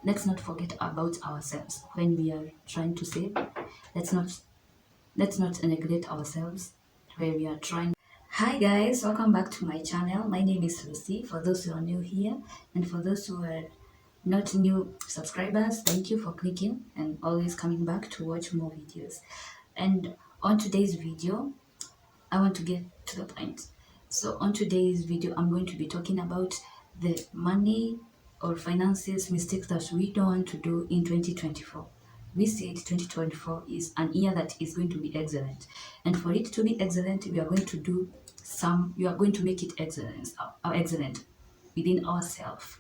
let's not forget about ourselves when we are trying to save. Let's not neglect ourselves when we are trying. Hi guys, welcome back to my channel. My name is Lucy. For those who are new here, and for those who are not new subscribers, thank you for clicking and always coming back to watch more videos. And on today's video, I want to get to the point. So on today's video, I'm going to be talking about the money or finances mistakes that we don't want to do in 2024. We said 2024 is an year that is going to be excellent, and for it to be excellent, we are going to do we are going to make it excellent within ourselves.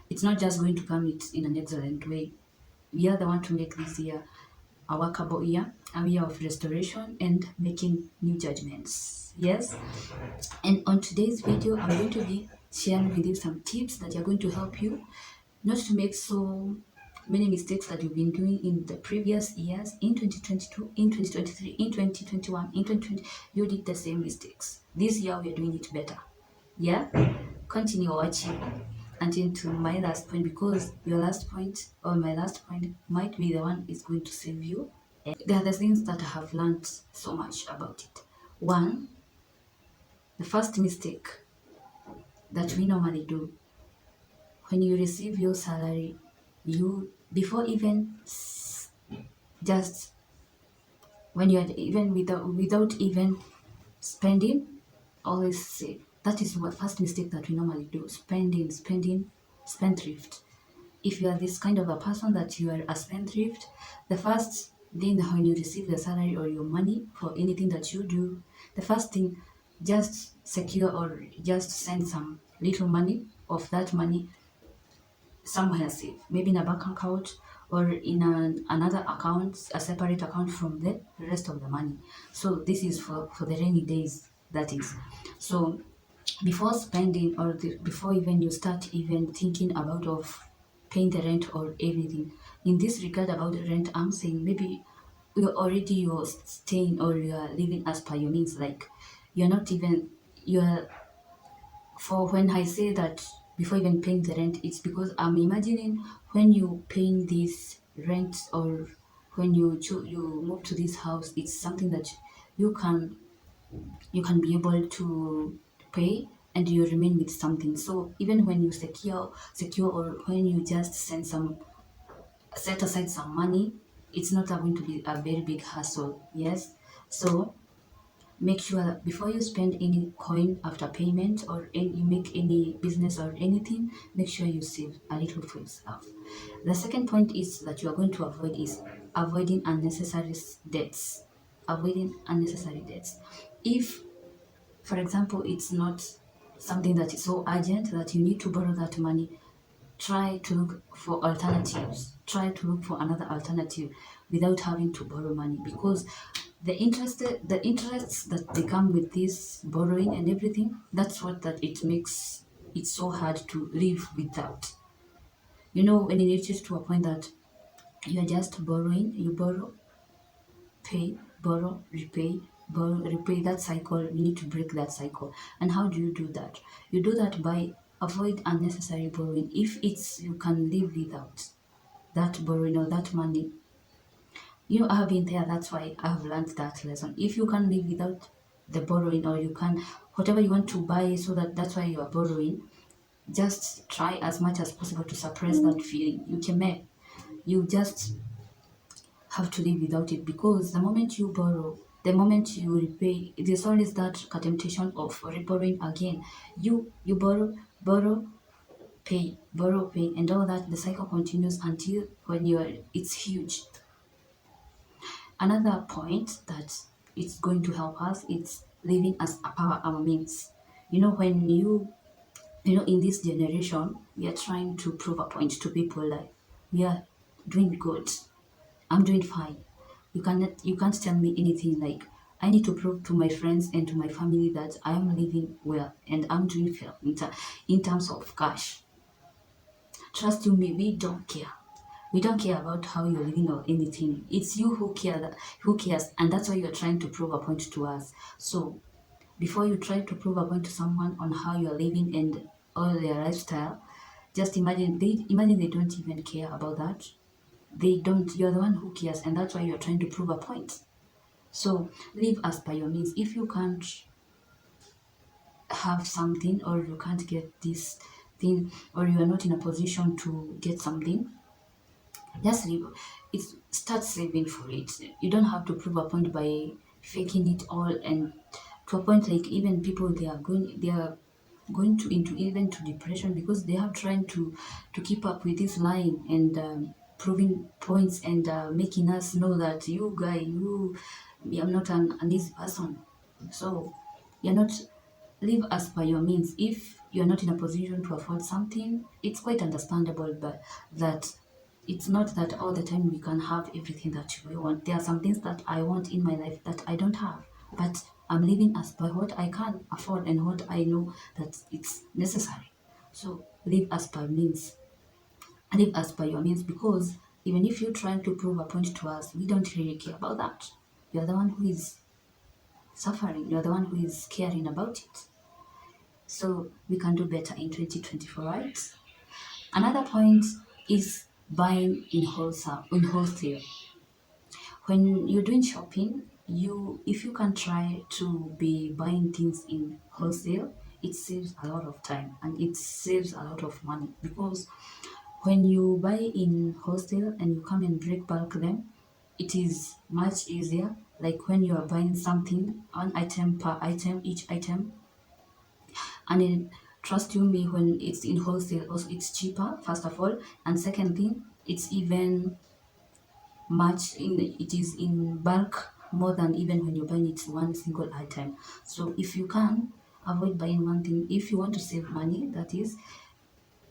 It's not just going to come it in an excellent way. We are the one to make this year a workable year, a year of restoration and making new judgments. Yes. And on today's video, I'm going to be sharing with you some tips that are going to help you not to make so many mistakes that you've been doing in the previous years, in 2022, in 2023, in 2021, in 2020. You did the same mistakes. This year, we are doing it better. Yeah? Continue watching until to my last point, because your last point or my last point might be the one is going to save you. There are the things that I have learned so much about it. One, the first mistake that we normally do when you receive your salary, you before even just when you are even without even spending, always save. That is what first mistake that we normally do. Spendthrift. If you are this kind of a person that you are a spendthrift, the first thing that when you receive the salary or your money for anything that you do, the first thing, just secure or just send some little money of that money somewhere safe, maybe in a bank account or in another account, a separate account from the rest of the money. So this is for the rainy days, that is. So before spending or before even you start even thinking about of paying the rent or everything, in this regard about the rent, I'm saying maybe you're staying or you're living as per your means, like you're for when I say that before even paying the rent, it's because I'm imagining when you paying this rent or when you move to this house, it's something that you can be able to pay and you remain with something. So even when you secure or when you just set aside some money, it's not going to be a very big hassle. Yes. So make sure that before you spend any coin after payment or you make any business or anything, make sure you save a little for yourself. The second point is that you are going to avoid is avoiding unnecessary debts. Avoiding unnecessary debts. If, for example, it's not something that is so urgent that you need to borrow that money, try to look for alternatives. Try to look for another alternative without having to borrow money, because the interests that they come with this borrowing and everything, that's what that it makes it so hard to live without. When it reaches to a point that you are just borrowing, you borrow, pay, borrow, repay, that cycle, you need to break that cycle. And how do you do that? You do that by avoid unnecessary borrowing. If it's you can live without that borrowing or that money, I have been there. That's why I have learned that lesson. If you can live without the borrowing, or you can whatever you want to buy, so that's why you are borrowing, just try as much as possible to suppress that feeling. You just have to live without it, because the moment you borrow, the moment you repay, there's always that temptation of borrowing again. You borrow, pay, and all that. The cycle continues until when it's huge. Another point that it's going to help us, it's living as a power our means. When in this generation, we are trying to prove a point to people like we are doing good. I'm doing fine. You can't tell me anything. Like, I need to prove to my friends and to my family that I am living well and I'm doing well in terms of cash. Trust you me, we don't care. We don't care about how you're living or anything. It's you who cares, and that's why you're trying to prove a point to us. So before you try to prove a point to someone on how you're living and all their lifestyle, Just imagine they don't even care about that. They don't. You're the one who cares, and that's why you're trying to prove a point. So live as per your means. If you can't have something, or you can't get this thing, or you are not in a position to get something, just leave it. Start saving for it. You don't have to prove a point by faking it all, and to a point like even people, they are going to into even to depression, because they are trying to keep up with this line, and proving points, and making us know that you guy, I'm not an easy person. So you're not. Live as per your means. If you're not in a position to afford something, it's quite understandable, but that it's not that all the time we can have everything that we want. There are some things that I want in my life that I don't have, but I'm living as per what I can afford and what I know that it's necessary. So live as per means. Live as per your means, because even if you're trying to prove a point to us, we don't really care about that. You're the one who is suffering. You're the one who is caring about it. So we can do better in 2024, right? Another point is buying in wholesale. When you're doing shopping, you if you can try to be buying things in wholesale, it saves a lot of time and it saves a lot of money, because when you buy in wholesale and you come and break bulk them, it is much easier. Like when you are buying something, one item per item, each item, and then trust you me, when it's in wholesale also it's cheaper, first of all, and second thing, it's even much in it is in bulk more than even when you're buying it one single item. So if you can avoid buying one thing, if you want to save money, that is,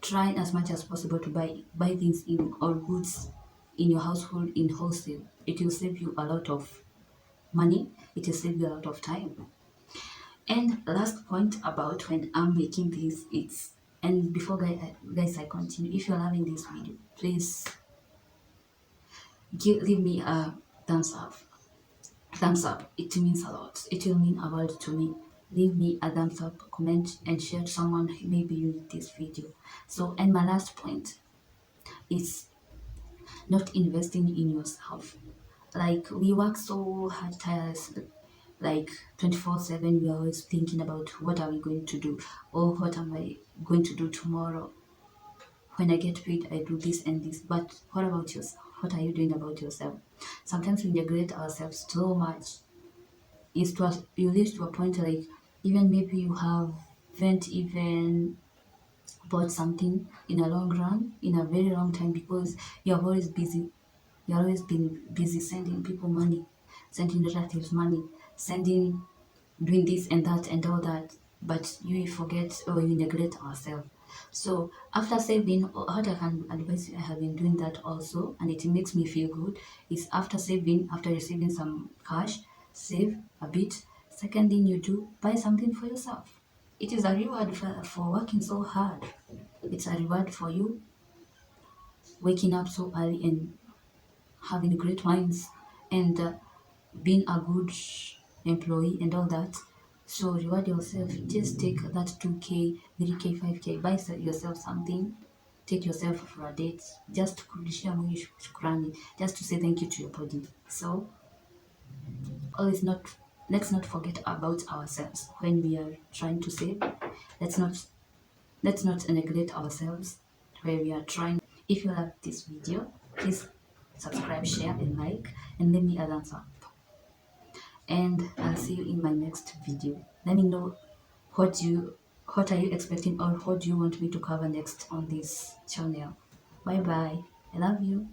try as much as possible to buy things in or goods in your household in wholesale. It will save you a lot of money, it will save you a lot of time. And last point about when I'm making this, it's, and before guys I continue, if you're loving this video, please leave me a thumbs up. Thumbs up, it means a lot. It will mean a world to me. Leave me a thumbs up, comment, and share to someone who maybe you need this video. So, and my last point is not investing in yourself. Like we work so hard, tirelessly, like 24/7. We are always thinking about what are we going to do, or what am I going to do tomorrow. When I get paid, I do this and this. But what about yourself? What are you doing about yourself? Sometimes we neglect ourselves so much. You reach to a point like, even maybe you haven't even bought something in a long run, in a very long time, because you're always busy. You're always been busy sending people money, sending relatives money, sending, doing this and that and all that. But you forget or you neglect ourselves. So after saving, or what I can advise you, I have been doing that also, and it makes me feel good. Is after saving, after receiving some cash, save a bit. Second thing you do, buy something for yourself. It is a reward for working so hard. It's a reward for you waking up so early and having great minds, and being a good employee and all that. So reward yourself. Just take that 2K, 3K, 5K, buy yourself something. Take yourself for a date. Just kurudishia Mungu shukrani. Just to say thank you to your body. So always not let's not forget about ourselves when we are trying to save. Let's not neglect ourselves where we are trying. If you like this video, please subscribe, share, and like, and leave me a thumbs up. And I'll see you in my next video. Let me know what are you expecting, or what do you want me to cover next on this channel. Bye bye. I love you.